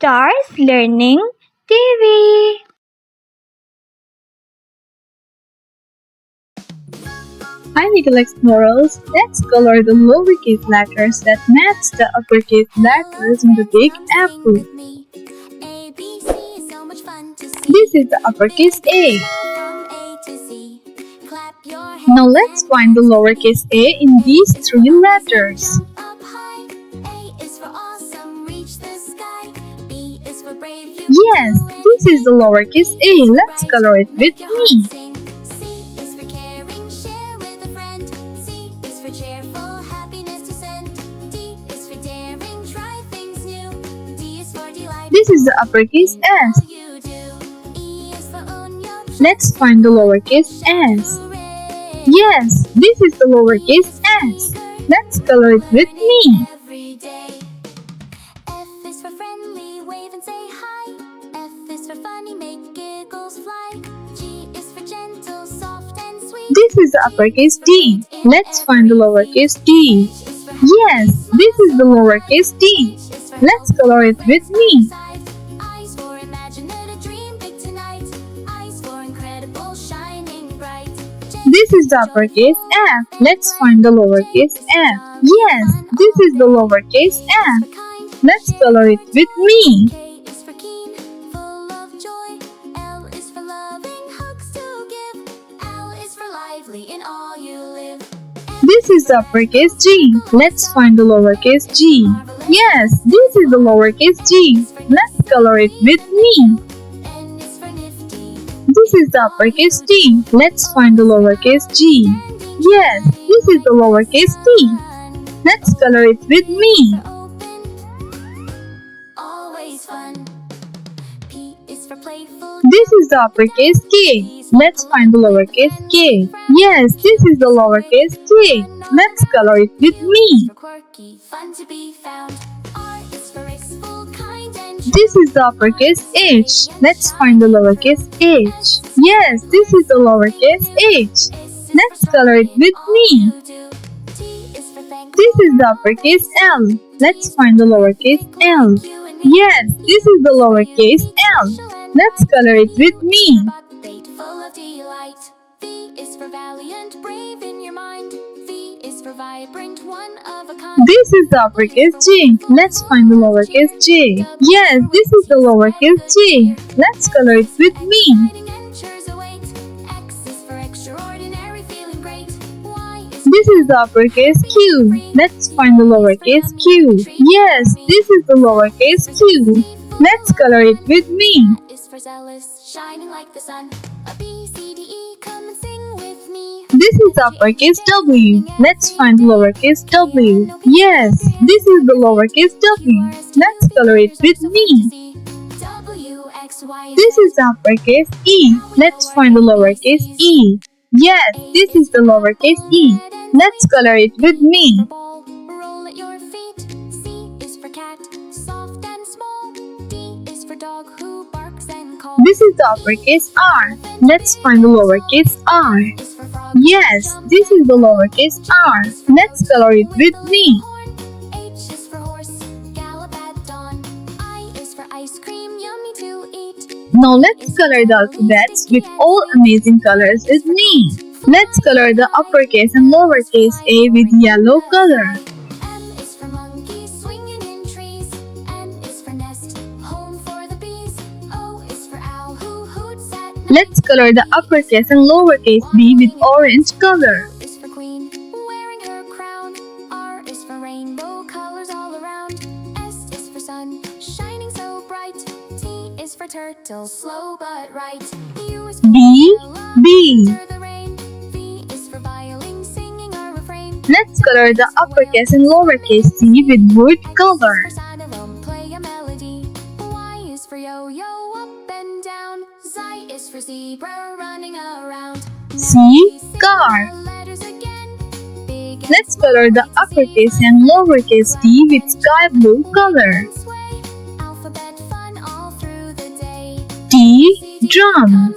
Stars Learning TV. Hi Little Explorers, let's color the lowercase letters that match the uppercase letters in the big apple. This is the uppercase A. Now let's find the lowercase a in these three letters. Yes, this is the lowercase a. Let's color it with me. This is the uppercase S. Let's find the lowercase s. Yes, this is the lowercase s. Let's color it with me. This is the uppercase D. Let's find the lowercase d. Yes, this is the lowercase d. Let's color it with me. This is the uppercase F. Let's find the lowercase f. Yes, this is the lowercase f. Let's color it with me. This is the uppercase G. Let's find the lowercase g. Yes, this is the lowercase g. Let's color it with me. This is the uppercase T. Let's find the lowercase g. Yes, this is the lowercase t. Let's color it with me. This is the uppercase K. Let's find the lowercase k. Yes, this is the lowercase k. Let's color it with me. This is the uppercase H. Let's find the lowercase h. Yes, this is the lowercase h. Let's color it with me. This is the uppercase L. Let's find the lowercase l. Yes, this is the lowercase l. Let's color it with me. This is the uppercase J. Let's find the lowercase j. Yes, this is the lowercase j. Let's color it with me. This is the uppercase Q. Let's find the lowercase q. Yes, this is the lowercase q. Let's color it with me. This is the uppercase W. Let's find the lowercase w. Yes, this is the lowercase w. Let's color it with me. This is the uppercase E. Let's find the lowercase e. Yes, this is the lowercase e. Let's color it with me. This is the uppercase R. Let's find the lowercase r. Yes, this is the lowercase r. Let's color it with me. Now let's color the alphabets with all amazing colors with me. Let's color the uppercase and lowercase a with yellow color. Let's color the uppercase and lowercase b with orange color. Turtle, slow but right. B, B. Let's color the uppercase and lowercase c with wood color. Play a melody. Y is for yo-yo, up and down. Z is for zebra, running around. C, car. Let's color the uppercase and lowercase d with sky blue color. D, drum.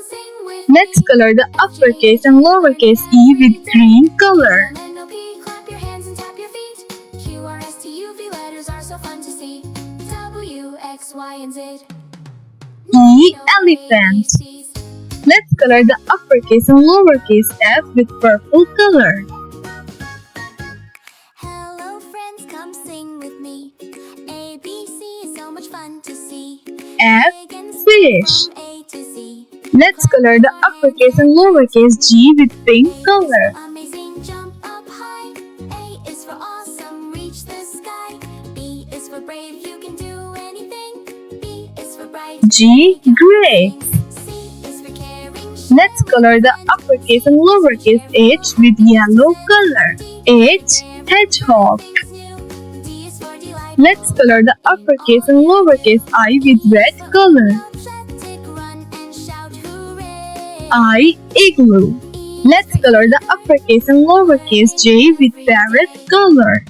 Let's color the uppercase and lowercase e with green color. Clap your hands and tap your feet. Q, R, S, T, U, V letters are so fun to see. W, W, X, Y, and Z. E. Elephant. Let's color the uppercase and lowercase f with purple color. Hello friends, come sing with me. A, B, C is so much fun to see. F. Fish. From A to Z. Let's color the uppercase and lowercase g with pink color. Amazing, jump up high. A is for awesome, reach the sky. B is for brave, you can do anything. B is for bright. G. Gray. C is for caring. Let's color the uppercase and lowercase h with yellow color. H. Hedgehog. D is for delight. Let's color the uppercase and lowercase I with red color. Athletic, run and shout hooray. I. Igloo. Let's color the uppercase and lowercase j with parrot color.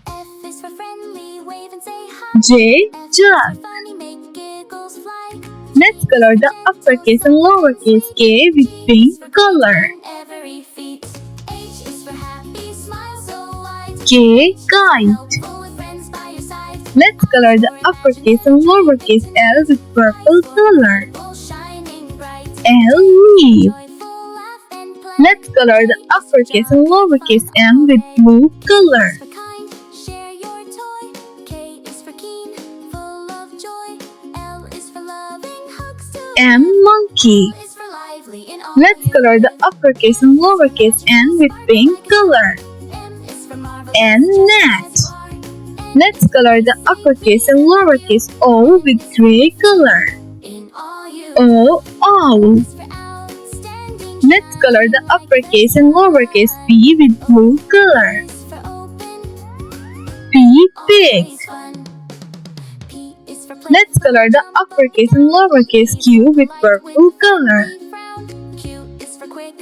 F is for friendly, wave and say hi. J. Jug. Funny, make giggles fly. Let's color the uppercase and lowercase k with pink color. Every feet. H is for happy, smile so wide. K. Kite. Helpful with friends by your side. Let's color the uppercase and lowercase l with purple color. All shining bright. L. Leaf. Joyful laugh and play. Let's color the uppercase and lowercase m with blue color. For kind, share your toy. K is for keen, full of joy. L is for loving, hugs to M. Monkey. is for lively in all. Let's color the uppercase and lowercase n with pink color. M is for marvelous. N. Net. Let's color the uppercase and lowercase o with gray color. In all you O. Owl. is for outstanding. Let's color the uppercase and lowercase p with blue color. Is for open, P. Pig. always fun. P is for play. Let's color the uppercase and lowercase q with purple color. Frown. Q is for quick.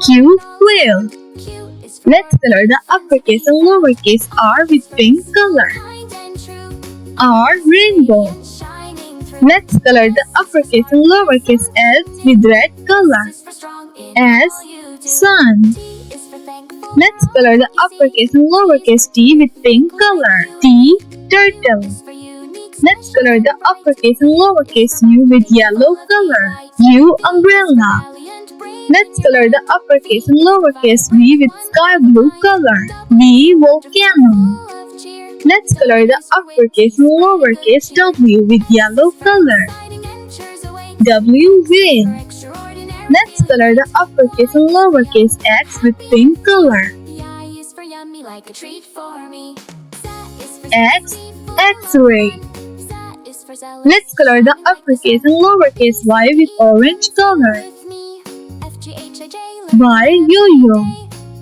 Q. Quill. Q is for Let's color the uppercase and lowercase r with pink color. kind and true. R. Rainbow. Shining through. Let's color the uppercase and lowercase s with red color. S is for strong in S. all you do. Sun. T is for thankful. Let's color the uppercase and lowercase t with pink color. T. Turtle. is for unique. Let's color the uppercase and lowercase u with yellow color. U. Umbrella. Valiant, brave. Let's color the uppercase and lowercase v with sky blue color. V. Volcano. Full of cheer. Let's color the uppercase and lowercase w with yellow color. Fighting adventures away. W. Whale. Extraordinary. Let's color the uppercase and lowercase x with pink color. The I is for yummy, like a treat for me. Z is for X. sexy, full X-ray. Z is for zealous. Let's color the uppercase and lowercase y with orange color. With me. F, G, H, I, J, Y. Yo-yo.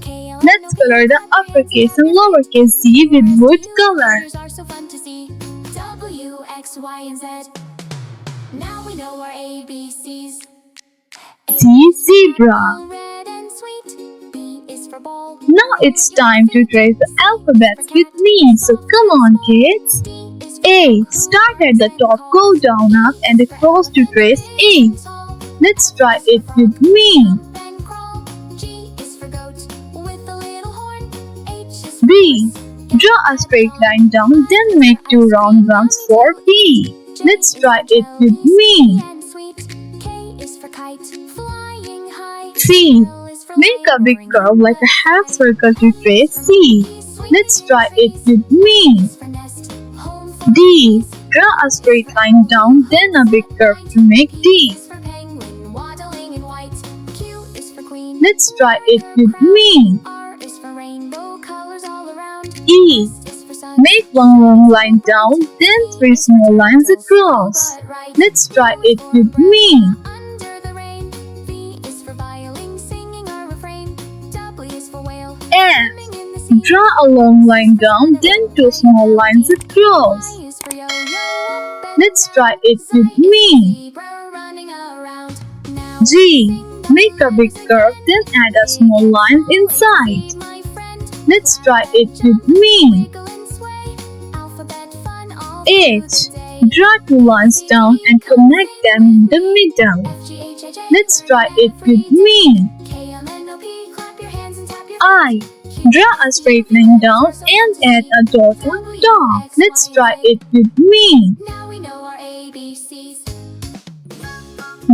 K, L, Let's color the uppercase and lowercase z with wood color. Colors are so fun to see. W, X, Y, and Z. Now we know our ABCs. Z. Zebra. Red and sweet. B is for ball. Now it's time to trace the alphabets with me, so come on kids. D is for A. Start at the top, go down, up and across to trace A. tall. Let's try it with me. Jump and crawl. G is for goat with a little horn. H is for B. Draw a straight line down, then make two round runs for B. Let's try it with me. and sweet. K is for kite flying high. C. L is for Make a big layering. curve like a half circle to trace C. Let's try it with me. For nest, home for D. Draw a straight line down, then a big curve to make D. is for penguin waddling in white. Q is for queen. Let's try it with me. R is for rainbow colors all around. E. S is for sun. Make one long line down, then three small lines across. But right Let's try it with me. under the rain. V is for violin singing our refrain. W is for whale. F. Swimming in the sea. Draw a long line down, then two small lines across. Y is for yo-yo up and Let's try it with me. zebra running around. Now G. Make a big curve, then add a small line inside. my friend. Let's try it with me. Wiggle and sway. Alphabet fun all H. through the day. Draw two lines down and connect them in the middle. F, G, H, I, J, Let's try it with me. K, M, N, O, P. Clap your hands and tap your I. Draw a straight line down and add a dot on top. Let's try it with me. Now we know ABCs.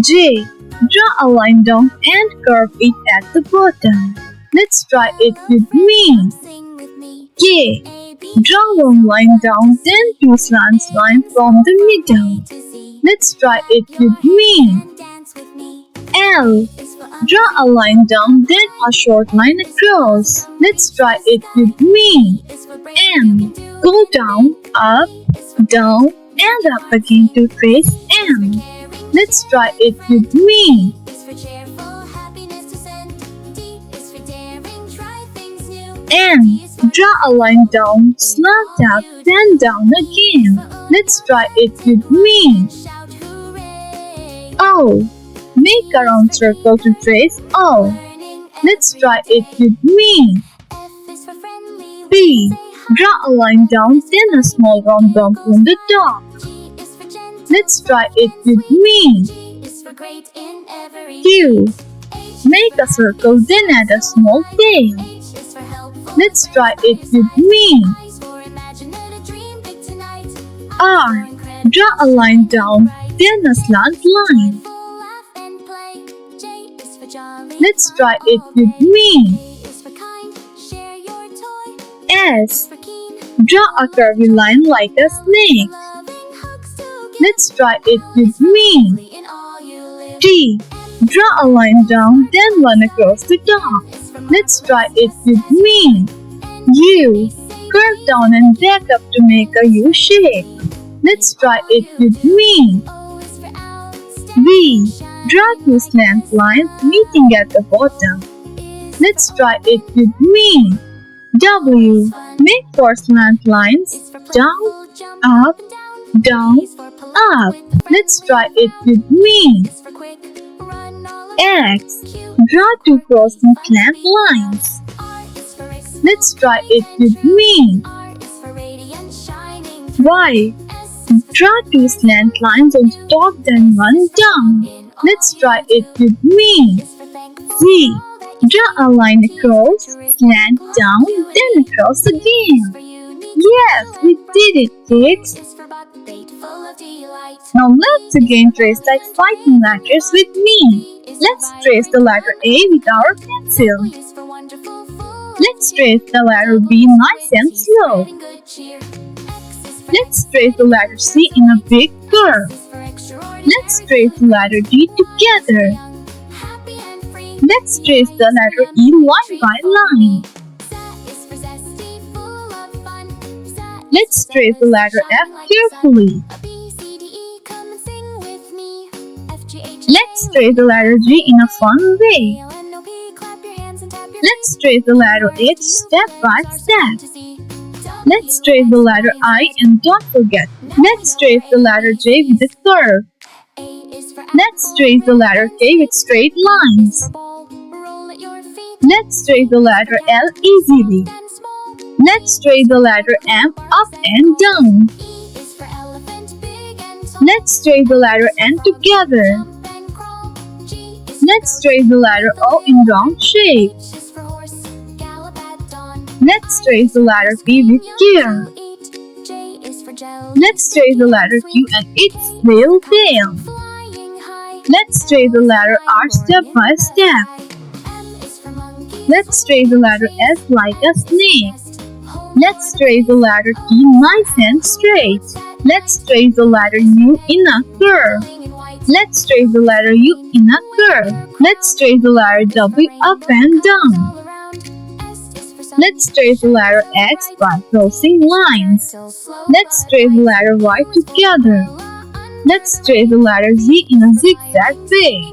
J. Draw a line down and curve it at the bottom. Let's try it with me. Sing with me. K. A, B, Draw one line down, then two slant lines from the middle. to Z. Let's try it with me. And dance with me. L. Is for up. Draw a line down, then a short line across. Let's try it with me. Is for brave. M. Go down, up, down, and up again to trace M. Caring. Let's try it with me. Is for cheerful, happiness to send. D is for daring, try things new. N. Draw a line down, slant up, then down again. Let's try it with me. Shout hooray. O. Make a round circle to trace O. Learning. Let's try it with me. F is for friendly. P. Say hi. Draw a line down, then a small round bump on the top. G is for gentle. Let's try it with me. G is for great in every. Q. H Make a circle, then add a small tail. H is for helpful. Let's try it with me. I is for imagine that a dream big tonight. R. Draw a line down, then a slant line. Full laugh and play. J is for jolly. Let's try it with me. K is for kind. Share your toy. S. For keen. Draw a curvy line like a snake. Loving hugs to give. Let's try it with me. In all you live. T. Draw a line down, then one across the top. Is for Let's try it with me. U. Curve down and back up to make a U shape. Let's try it with me. O is for outstanding. V. Draw two slant lines meeting at the bottom. Is Let's try it with me. W. Make four slant lines is for down, playful, jump up, and down. down, Is for polite up. with Let's try it with me. Is for quick, run all X. Q. Draw two crossing slant lines. R is for Let's try it with me. R is for radiant, shining. Y. S is Draw two slant lines on the top, then one down. in all Let's you try do. it with me. Is for thankful Z. for all that you Draw a line across, slant down, then across do. Is again. for unique. Yes, we did it, kids. Is for bucket full of delight. Now let's again trace the exciting letters with me. Let's trace the letter A with our pencil. Is for wonderful, full of Let's trace the letter B nice and slow. spreading good cheer. X is for Let's trace the letter C in a big curve. is for extraordinary. Let's trace the letter D together. Young, happy and free. Let's trace the letter E line by line. Z is for zesty, full of fun. Z Let's trace the letter F carefully. A B C D E, come and sing with me. F G H. Let's trace the letter G in a fun way. L N O P, clap your hands and tap your Let's trace the letter H step by step. to see. Let's trace the letter I and don't forget. Let's trace the letter J with a curve. A is for Let's trace the letter K with straight lines. ball. Roll at your feet. Let's trace the letter L easily. And small. Let's trace the letter M up and down. E is for elephant, big and tall. Let's trace the letter N together. Jump and crawl. G is Let's trace the letter O in round shape. H is for horse. Gallop at dawn. Let's trace the letter P with care. Eat. J is for gel. Let's trace the letter Q and its little tail. Flying high. Let's trace the letter R step by step. M is for monkey. Let's trace the letter S like a snake. Rest. Hold Let's trace the letter T nice and straight. Let's trace the letter U in a curve. Falling in white. Let's trace the letter U in a curve. Let's trace the letter W up and down. All around. S is for sun. Let's trace the letter X by crossing lines. Till slow. Let's trace the letter Y together. Let's trace the letter Z in a zigzag way.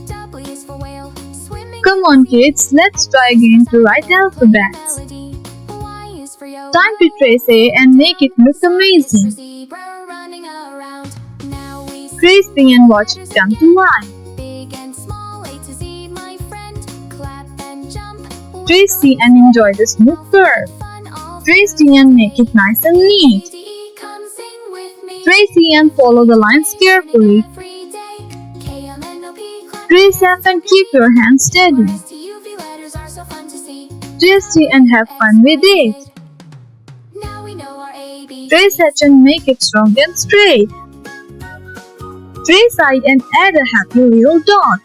W is for whale. Swimming. Come on kids, let's try again to write alphabets. Melody. Y is for yo. Time to trace A and make it look Is for amazing. zebra running around. Now we see Trace B and watch it come to life. big and small. A to Z, my friend. Clap and jump. Trace C and enjoy the smooth curve. Fun all Trace D and make it nice and neat. D, come sing with me. Trace E and follow the lines carefully. Every day. KMNOP, clap. Trace F and keep your hands steady. STUV letters are so fun to see. Trace T and have fun with it. Now we know our ABC. Trace H and make it strong and straight. Trace I and add a happy little dot.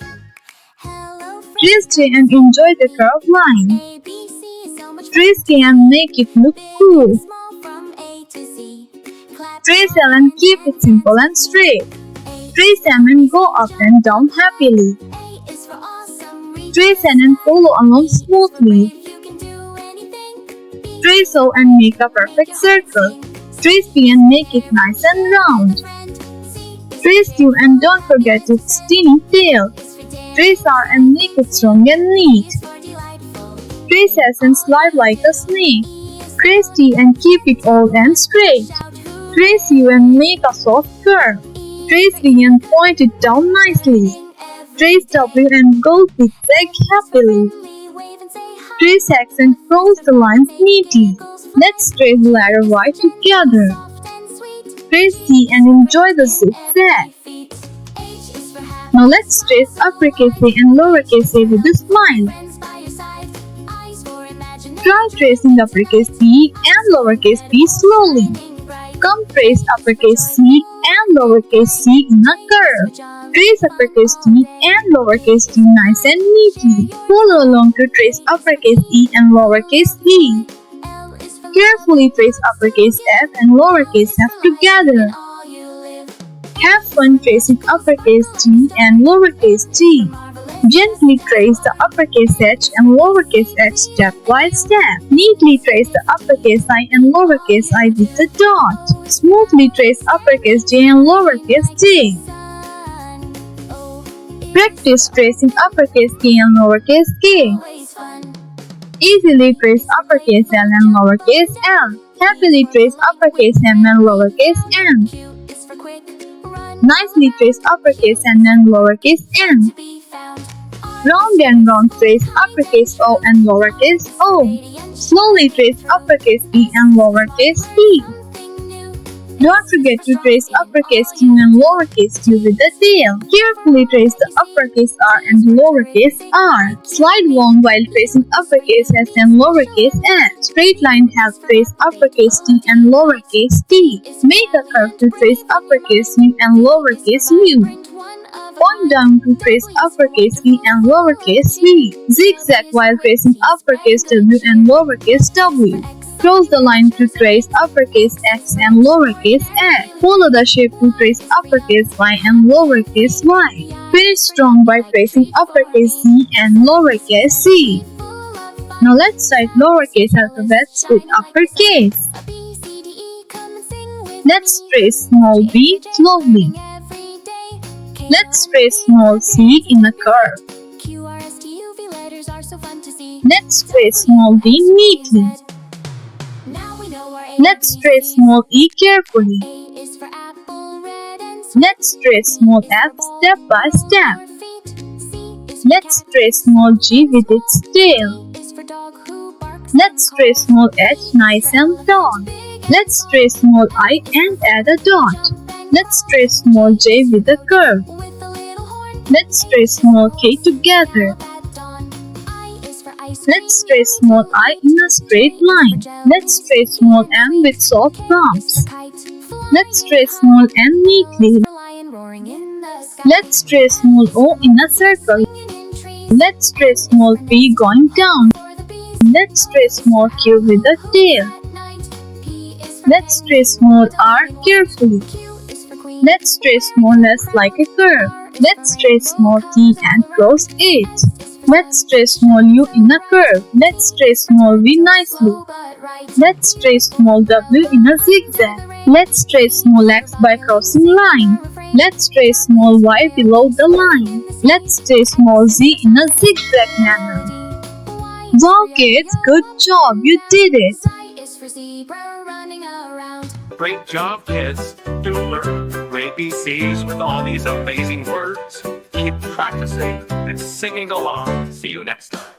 Hello, friends. Trace J and enjoy the curved line. A, B, C is so much Trace K and make it look cool. small from A to Z. Clap Trace L and keep it simple and straight. A, Trace M and go up and down happily. A is for awesome. Reach Trace N and follow along smoothly. you can do anything. B, Trace O and make a perfect circle. Trace P and make it nice and round. friend. C Trace Q and don't forget its teeny tail. is for dare. Trace R and make it strong and neat. For delightful. Trace S and slide like a snake. E is Trace T and keep it all and straight. shout who. Trace U and make a soft curve. E Trace V and point it down nicely. sing every Trace W and go zigzag happily. friendly wave and say hi. Trace X and cross the lines neatly. Let's trace the letter Y together. Soft and sweet. Trace C and enjoy the zigzag. Feet. H is for happy. Now let's trace uppercase A and lowercase a with a smile. Friends by your side. Eyes for imagination. Try tracing uppercase P and lowercase p slowly. Shining bright. Come trace uppercase C and lowercase c in a curve. Jump. Trace uppercase T and lowercase t nice and neatly. Follow along to trace uppercase E and lowercase e. L is for Carefully trace uppercase F and lowercase f together. all you live. Have fun tracing uppercase G and lowercase g. Marvelous. Gently trace the uppercase H and lowercase h step by step. Neatly trace the uppercase I and lowercase I with a dot. Smoothly trace uppercase J and lowercase j. Sun. Oh, it's Practice tracing uppercase K and lowercase k. always fun. Easily trace uppercase L and lowercase l. Happily trace uppercase M and lowercase m. Q is for quick. Run. Nicely trace uppercase N and lowercase n. To be found. R Round and round trace uppercase O and lowercase o. radiant. Slowly trace uppercase E and lowercase p. Something new. Don't forget to trace uppercase Q and lowercase q with the tail. Carefully trace the uppercase R and lowercase r. Slide along while tracing uppercase S and lowercase s. Straight line help trace uppercase T and lowercase t. Make a curve to trace uppercase U and lowercase u. Print one of a Point down to trace uppercase V and lowercase v. Zigzag while tracing uppercase W and lowercase w. X. Cross the line to trace uppercase X and lowercase x. Follow the shape to trace uppercase Y and lowercase y. Finish strong by tracing uppercase Z and lowercase z. Full of fun. Now let's write lowercase alphabets with uppercase. A, B, C, D, E, come and sing with Let's me. trace small b slowly. Every day. K, Let's trace small c in a curve. Q, R, S, T, U, V letters are so fun to see. Let's trace small d neatly. Now we know our A, Let's B, trace C. small e carefully. A is for apple, red and Let's trace small f step by step. feet. C is for Let's trace small g with its tail. D is for dog who barks. Let's trace small h nice and tall. Let's trace small I and add a dot. Let's trace small j with a curve. With a little horn. Let's trace small k together. At dawn. I is for ice. Let's trace small I in a straight line. Let's trace small m with soft bumps. Kite. Flying Let's trace small n neatly. for lion roaring in the sky. Let's trace small o in a circle. In trees. Let's trace small p going down. For the bees. Let's trace small q with a tail. At night. P is for Let's trace small r carefully. Q is for queen. Let's trace small s like a curve. Let's trace small t and cross it. Let's trace small u in a curve. Let's trace small v nicely. Slow but right. Let's trace small w in a zigzag. Let's trace small x by crossing line. Let's trace small y below the line. Let's trace small z in a zigzag manner. Wow kids, good job, you did it! I is for zebra running around. Great job, kids. Do learn ABCs with all these amazing words. Keep practicing and singing along. See you next time.